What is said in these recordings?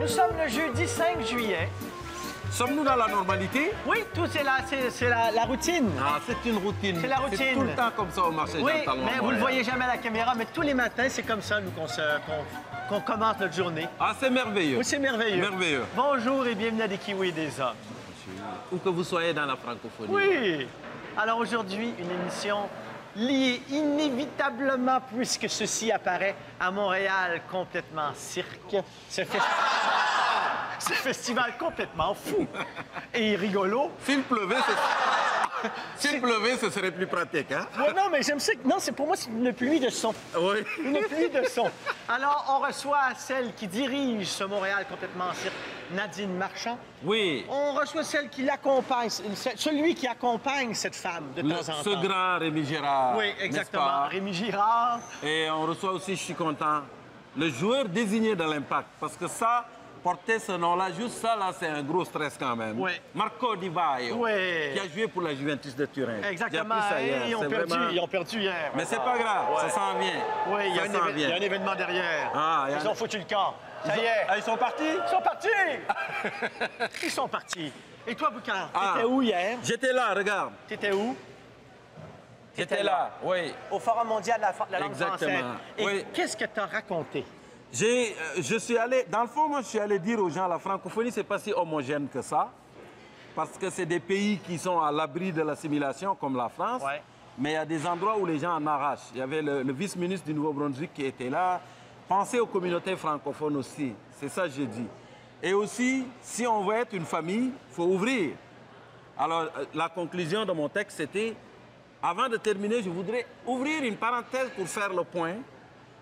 Nous sommes le jeudi 5 juillet. Sommes-nous dans la normalité? Oui, tout c'est la routine. Ah, c'est une routine. C'est la routine. C'est tout le temps comme ça au marché Oui, Jean Talon. mais vous ne le voyez jamais à la caméra, mais tous les matins, c'est comme ça, nous, qu'on commence notre journée. Ah, c'est merveilleux. Oui, c'est merveilleux. Merveilleux. Bonjour et bienvenue à des Kiwis et des Hommes. Où que vous soyez dans la francophonie. Oui. Alors aujourd'hui, une émission liée inévitablement, puisque ceci apparaît à Montréal, complètement cirque. Ce festival complètement fou et rigolo. S'il pleuvait, ce serait plus pratique, hein? Ouais, non, mais j'aime ça. Non, c'est pour moi, c'est une pluie de son. Oui. Une pluie de son. Alors, on reçoit celle qui dirige ce Montréal complètement cirque, Nadine Marchand. Oui. On reçoit celle qui l'accompagne, celui qui accompagne cette femme de temps en temps. Ce grand Rémi Girard. Oui, exactement. Rémi Girard. Et on reçoit aussi, je suis content, le joueur désigné de l'Impact. Parce que ça, porter ce nom-là, juste ça, là, c'est un gros stress quand même. Oui. Marco Di Vaio, Oui. qui a joué pour la Juventus de Turin. Exactement. Ça hier. Ils ont perdu hier. Mais c'est pas grave, Ouais. ça s'en vient. Oui, il y a un événement derrière. Ah, Ils ont foutu le camp. Ça y est. Ils sont partis? Ils sont partis! Ils sont partis. Et toi, Boucard, Ah. t'étais où hier? J'étais là, regarde. T'étais où? J'étais là, oui. Au Forum mondial de la langue Exactement. française. Et Oui. qu'est-ce que t'as raconté? Je suis allé, dans le fond, moi, je suis allé dire aux gens, la francophonie, c'est pas si homogène que ça, parce que c'est des pays qui sont à l'abri de l'assimilation, comme la France, Ouais. mais il y a des endroits où les gens en arrachent. Il y avait le vice-ministre du Nouveau-Brunswick qui était là. Pensez aux communautés francophones aussi, c'est ça que j'ai dit. Et aussi, si on veut être une famille, il faut ouvrir. Alors, la conclusion de mon texte, c'était, avant de terminer, je voudrais ouvrir une parenthèse pour faire le point.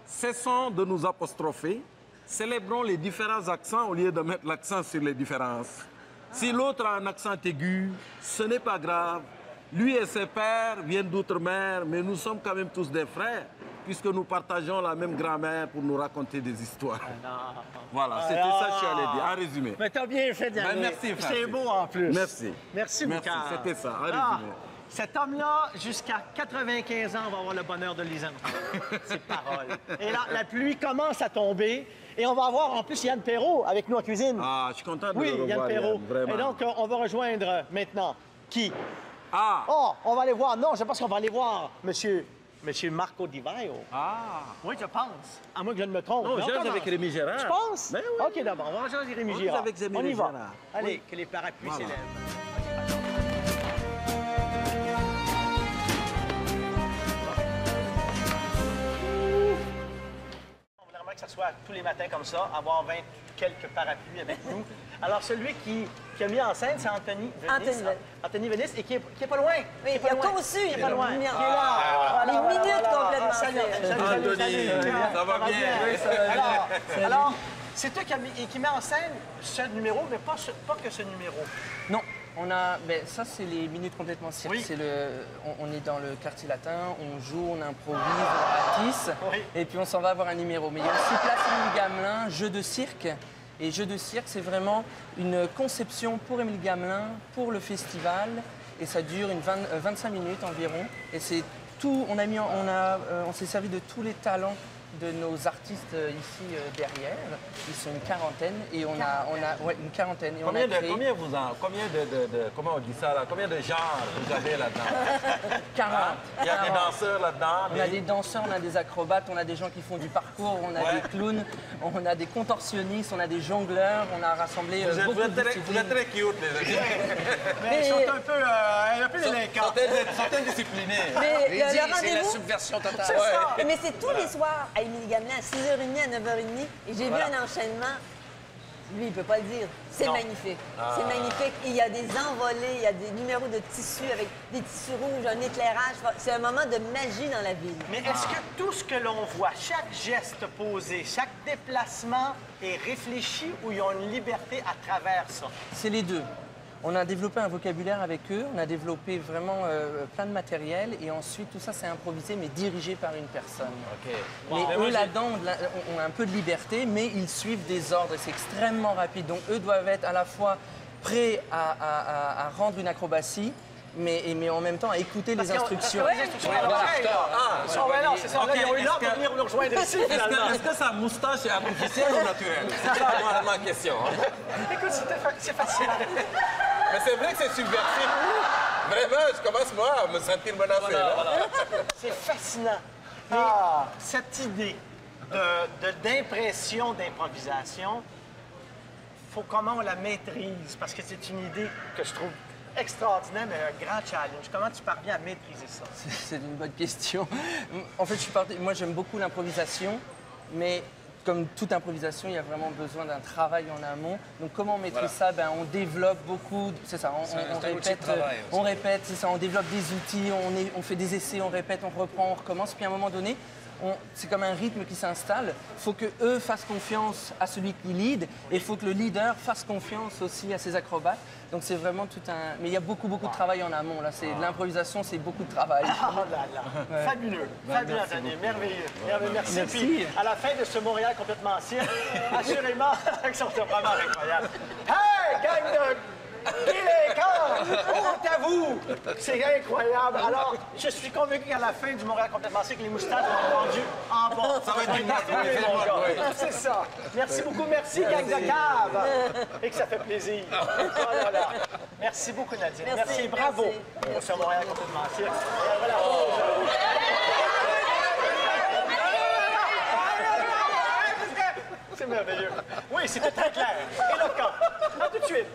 Cessons de nous apostropher, célébrons les différents accents au lieu de mettre l'accent sur les différences. Si l'autre a un accent aigu, ce n'est pas grave. Lui et ses pères viennent d'outre-mer, mais nous sommes quand même tous des frères, puisque nous partageons la même grand-mère pour nous raconter des histoires. Voilà, c'était ça que je suis allé dire, en résumé. Mais t'as bien fait d'y aller. merci, Francis. C'est beau en plus. Merci. Merci, Merci, Boucard. c'était ça, en Ah, résumé. cet homme-là, jusqu'à 95 ans, va avoir le bonheur de les entendre. Ses paroles. Et là, la pluie commence à tomber. Et on va avoir en plus Yann Perrault avec nous en cuisine. Ah, je suis content de Oui, le Yann revoir, Perrault. Yann, vraiment. Et donc, on va rejoindre maintenant qui? Ah, Oh, on va aller voir. Non, je pense qu'on va aller voir Monsieur Marco Di Vaio. ah. Oui, je pense. À moins que je ne me trompe. Non, Mais on jase commence. avec Rémi Gérard. Tu penses? Ben oui. OK, d'abord, on va jaser Rémi On Girard. jase avec Rémi On y va. Gérard. Allez, Oui. que les parapluies Voilà. s'élèvent. On voudrait vraiment que ça soit tous les matins comme ça, avoir 20 quelques parapluies avec nous. Alors, celui qui a mis en scène, c'est Anthony Vénis. Anthony Vénis. Anthony Vénis, et qui est pas loin. Oui, il a conçu, il est pas loin. il est Qui est là. Les minutes complètement Ah, salut, faites. salut, Anthony, salut. ça va bien? Oui, ça va bien. Alors, c'est toi qui met en scène ce numéro, mais pas que ce numéro. Non, ça c'est les minutes complètement cirque. Oui. On est dans le quartier latin, on joue, on improvise, on ratisse, Oui. et puis on s'en va avoir un numéro. Mais il y a aussi Place Émile Gamelin, jeu de cirque. Et jeu de cirque, c'est vraiment une conception pour Émile Gamelin, pour le festival, et ça dure 25 minutes environ. Et c'est tout, on s'est servi de tous les talents de nos artistes ici derrière. Ils sont une quarantaine et on a une quarantaine. Et Combien on a créé comment on dit ça là? Combien de genres vous avez là-dedans? 40. Il y a des 40. danseurs là-dedans. On a des danseurs, on a des acrobates, on a des gens qui font du parcours, on a des clowns, on a des contorsionnistes, on a des jongleurs, on a rassemblé beaucoup de Vous êtes disciplines. très cute, les amis. Mais ils sont un peu délinquants. Sont indisciplinés. Mais le C'est la rendez-vous, subversion totale. C'est ça. mais c'est tous les soirs à Émilie Gamelin, à 6h30, à 9h30. Et j'ai vu un enchaînement. Lui, il ne peut pas le dire. C'est Non. magnifique. C'est magnifique. Il y a des envolées, il y a des numéros de tissus avec des tissus rouges, un éclairage. C'est un moment de magie dans la ville. Mais est-ce que tout ce que l'on voit, chaque geste posé, chaque déplacement est réfléchi ou ils ont une liberté à travers ça? C'est les deux. On a développé un vocabulaire avec eux, on a développé vraiment plein de matériel et ensuite tout ça c'est improvisé mais dirigé par une personne. Mais eux là-dedans ont un peu de liberté mais ils suivent des ordres et c'est extrêmement rapide. Donc eux doivent être à la fois prêts à rendre une acrobatie mais en même temps à écouter les instructions. Les instructions à l'oreille, là. Ouais, non, c'est ça. Là, ils ont eu l'heure de venir nous rejoindre ici, finalement. Est-ce que sa moustache est artificielle ou naturelle? C'est ça ma question. Écoute, c'est fascinant. Mais c'est vrai que c'est subversif. Vraiment, je commence moi à me sentir menacé. Là. C'est fascinant. Mais cette idée d'impression, d'improvisation, faut comment on la maîtrise, parce que c'est une idée que je trouve extraordinaire, mais un grand challenge. Comment tu parviens à maîtriser ça? C'est une bonne question. En fait, moi j'aime beaucoup l'improvisation, mais comme toute improvisation, il y a vraiment besoin d'un travail en amont. Donc comment on maîtrise ça? On développe beaucoup, c'est ça, on répète, c'est ça, on développe des outils, on fait des essais, on répète, on reprend, on recommence, puis à un moment donné, c'est comme un rythme qui s'installe. Il faut qu'eux fassent confiance à celui qui lead et il faut que le leader fasse confiance aussi à ses acrobates. Donc c'est vraiment tout un... Mais il y a beaucoup de travail en amont. Là. L'improvisation, c'est beaucoup de travail. Ah là là! Ouais. Fabuleux! Fabuleux, Anthony. Merveilleux. Merci. Merci. Puis, à la fin de ce Montréal complètement cirque, assurément, ils sont vraiment incroyables. Hey, gang de... Honte à vous! C'est incroyable. Alors, je suis convaincu qu'à la fin du Montréal complètement cirque, les moustaches vont rendu en bon. Ça va être mon gars. C'est ça. Merci beaucoup. Merci, gang de cave. Et que ça fait plaisir. Voilà. Merci beaucoup, Nadine. Merci. Bravo pour ce Montréal complètement cirque. Voilà. C'est merveilleux. Oui, c'était très clair. Éloquent. À tout de suite.